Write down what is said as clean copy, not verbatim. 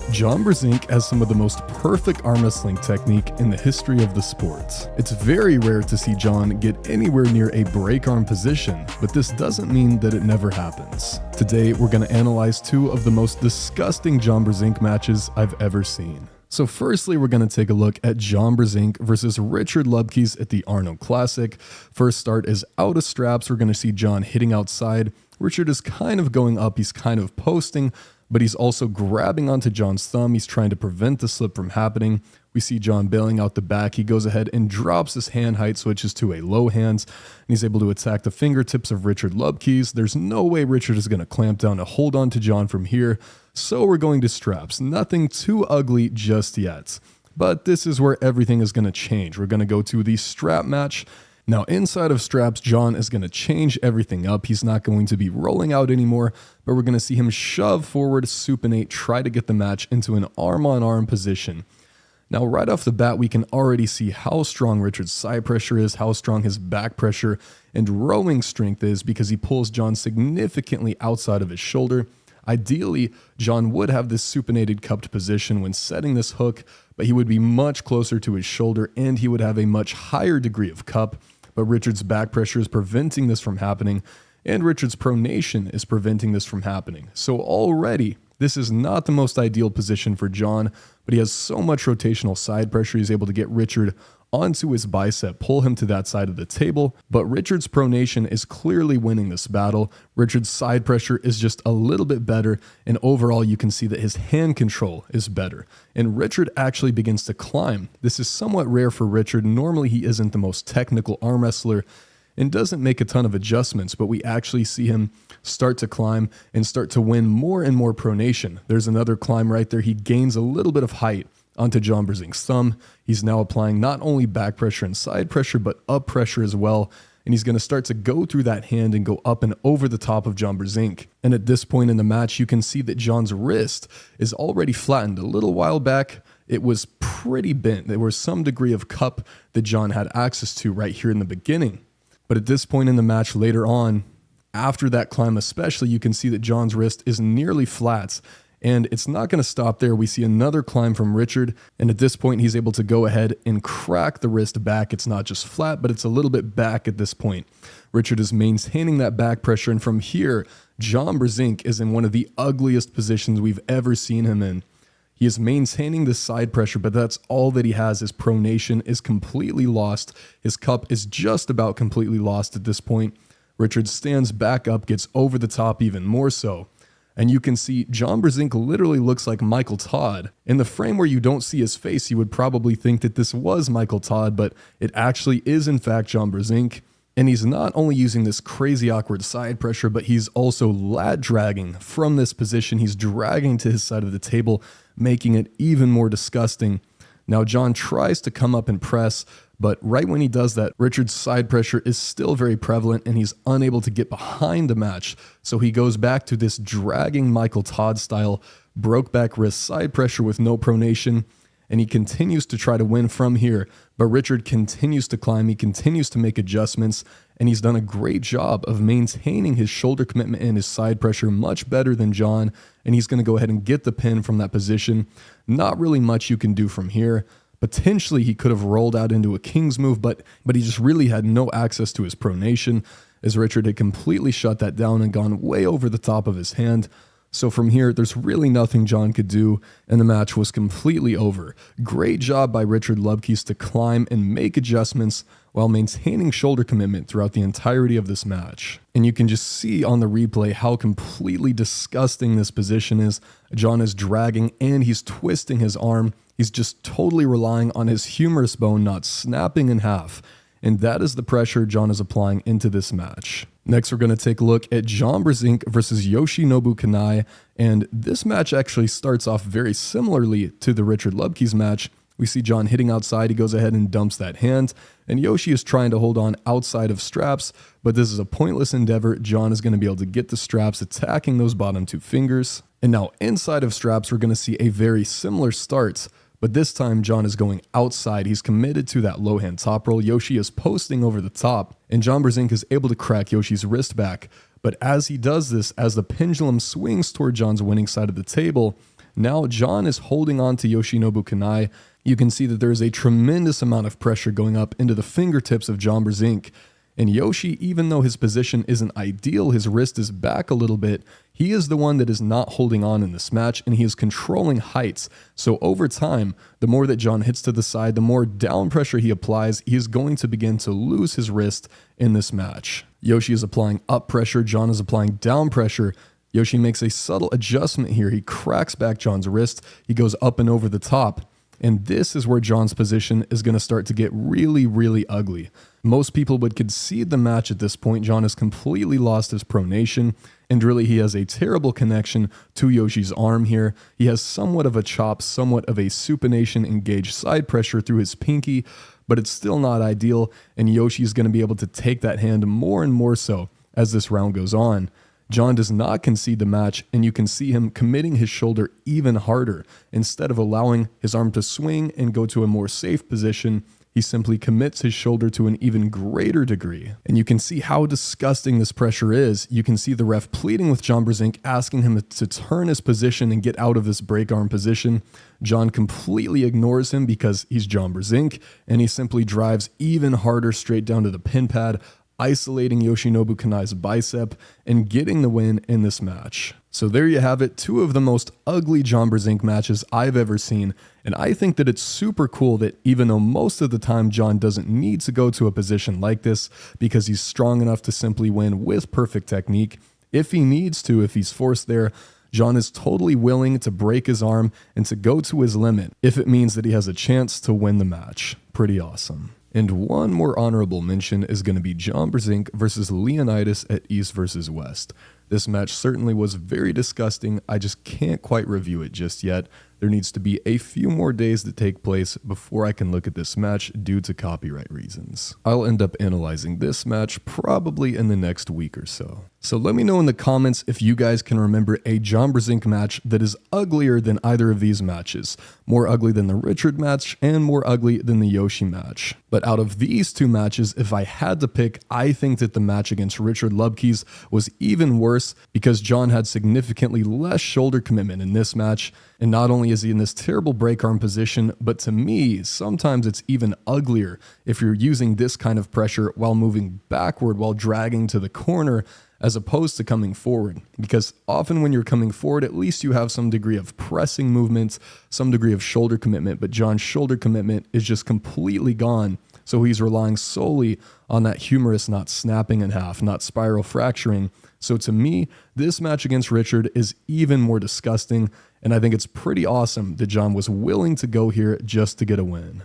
Brzenk has some of the most perfect arm wrestling technique in the history of the sport. It's very rare to see John get anywhere near a break arm position, but this doesn't mean that it never happens. Today, we're going to analyze two of the most disgusting Brzenk matches I've ever seen. So firstly, we're going to take a look at Brzenk versus Richard Lubkes at the Arnold Classic. First start is out of straps. We're going to see John hitting outside. Richard is kind of going up. He's kind of posting, but he's also grabbing onto John's thumb. He's trying to prevent the slip from happening. We see John bailing out the back. He goes ahead and drops his hand height, switches to a low hands, and he's able to attack the fingertips of Richard Lubkes. There's no way Richard is going to clamp down to hold on to John from here, so we're going to straps. Nothing too ugly just yet. But this is where everything is going to change. We're going to go to the strap match. Now, inside of straps, John is going to change everything up. He's not going to be rolling out anymore, but we're going to see him shove forward, supinate, try to get the match into an arm-on-arm position. Now, right off the bat, we can already see how strong Richard's side pressure is, how strong his back pressure and rowing strength is, because he pulls John significantly outside of his shoulder. Ideally, John would have this supinated cupped position when setting this hook, but he would be much closer to his shoulder and he would have a much higher degree of cup. But Richard's back pressure is preventing this from happening, and Richard's pronation is preventing this from happening. So already, this is not the most ideal position for John, but he has so much rotational side pressure, he's able to get Richard onto his bicep, pull him to that side of the table. But Richard's pronation is clearly winning this battle. Richard's side pressure is just a little bit better, and overall you can see that his hand control is better. And Richard actually begins to climb. This is somewhat rare for Richard. Normally he isn't the most technical arm wrestler and doesn't make a ton of adjustments, but we actually see him start to climb and start to win more and more pronation. There's another climb right there. He gains a little bit of height onto Brzenk's thumb. He's now applying not only back pressure and side pressure, but up pressure as well. And he's going to start to go through that hand and go up and over the top of Brzenk. And at this point in the match, you can see that John's wrist is already flattened. A little while back, it was pretty bent. There was some degree of cup that John had access to right here in the beginning. But at this point in the match later on, after that climb especially, you can see that John's wrist is nearly flat. And it's not going to stop there. We see another climb from Richard, and at this point he's able to go ahead and crack the wrist back. It's not just flat, but it's a little bit back at this point. Richard is maintaining that back pressure, and from here, Brzenk is in one of the ugliest positions we've ever seen him in. He is maintaining the side pressure, but that's all that he has. His pronation is completely lost. His cup is just about completely lost at this point. Richard stands back up, gets over the top even more so. And you can see Brzenk literally looks like Michael Todd. In the frame where you don't see his face, you would probably think that this was Michael Todd, but it actually is in fact Brzenk. And he's not only using this crazy awkward side pressure, but he's also lat dragging from this position. He's dragging to his side of the table, making it even more disgusting. Now John tries to come up and press, but right when he does that, Richard's side pressure is still very prevalent and he's unable to get behind the match. So he goes back to this dragging Michael Todd style, broke back wrist side pressure with no pronation, and he continues to try to win from here. But Richard continues to climb, he continues to make adjustments, and he's done a great job of maintaining his shoulder commitment and his side pressure much better than John, and he's going to go ahead and get the pin from that position. Not really much you can do from here. Potentially he could have rolled out into a king's move, but he just really had no access to his pronation, as Richard had completely shut that down and gone way over the top of his hand. So from here, there's really nothing John could do, and the match was completely over. Great job by Richard Lubkes to climb and make adjustments while maintaining shoulder commitment throughout the entirety of this match. And you can just see on the replay how completely disgusting this position is. John is dragging and he's twisting his arm. He's just totally relying on his humerus bone not snapping in half. And that is the pressure John is applying into this match. Next, we're going to take a look at Brzenk versus Yoshinobu Kanai. And this match actually starts off very similarly to the Richard Lubkes match. We see John hitting outside, he goes ahead and dumps that hand, and Yoshi is trying to hold on outside of straps, but this is a pointless endeavor. John is going to be able to get the straps, attacking those bottom two fingers. And now inside of straps, we're going to see a very similar start, but this time John is going outside. He's committed to that low hand top roll. Yoshi is posting over the top, and Brzenk is able to crack Yoshi's wrist back. But as he does this, as the pendulum swings toward John's winning side of the table, Now John is holding on to Yoshinobu Kanai. You can see that there is a tremendous amount of pressure going up into the fingertips of John Brzenk. And Yoshi, even though his position isn't ideal, his wrist is back a little bit, he is the one that is not holding on in this match, and he is controlling heights. So over time, the more that John hits to the side, the more down pressure he applies, he is going to begin to lose his wrist in this match. Yoshi is applying up pressure, John is applying down pressure. Yoshi makes a subtle adjustment here. He cracks back John's wrist, he goes up and over the top. And this is where John's position is going to start to get really, really ugly. Most people would concede the match at this point. John has completely lost his pronation, and really he has a terrible connection to Yoshi's arm here. He has somewhat of a chop, somewhat of a supination engaged side pressure through his pinky, but it's still not ideal, and Yoshi is going to be able to take that hand more and more so as this round goes on. John does not concede the match, and you can see him committing his shoulder even harder. Instead of allowing his arm to swing and go to a more safe position, he simply commits his shoulder to an even greater degree. And you can see how disgusting this pressure is. You can see the ref pleading with John Brzenk, asking him to turn his position and get out of this break arm position. John completely ignores him because he's John Brzenk, and he simply drives even harder straight down to the pin pad, isolating Yoshinobu Kanai's bicep and getting the win in this match. So there you have it, two of the most ugly John Brzenk matches I've ever seen, and I think that it's super cool that even though most of the time John doesn't need to go to a position like this because he's strong enough to simply win with perfect technique, if he needs to, if he's forced there, John is totally willing to break his arm and to go to his limit if it means that he has a chance to win the match. Pretty awesome. And one more honorable mention is going to be John Brzenk versus Leonidas at East versus West. This match certainly was very disgusting. I just can't quite review it just yet. There needs to be a few more days that take place before I can look at this match due to copyright reasons. I'll end up analyzing this match probably in the next week or so. So let me know in the comments if you guys can remember a John Brzenk match that is uglier than either of these matches. More ugly than the Richard match and more ugly than the Yoshi match. But out of these two matches, if I had to pick, I think that the match against Richard Lubkes was even worse because John had significantly less shoulder commitment in this match. And not only is he in this terrible break arm position, but to me, sometimes it's even uglier if you're using this kind of pressure while moving backward, while dragging to the corner, as opposed to coming forward. Because often when you're coming forward, at least you have some degree of pressing movements, some degree of shoulder commitment, but John's shoulder commitment is just completely gone. So he's relying solely on that humerus not snapping in half, not spiral fracturing. So to me, this match against Richard is even more disgusting, and I think it's pretty awesome that John was willing to go here just to get a win.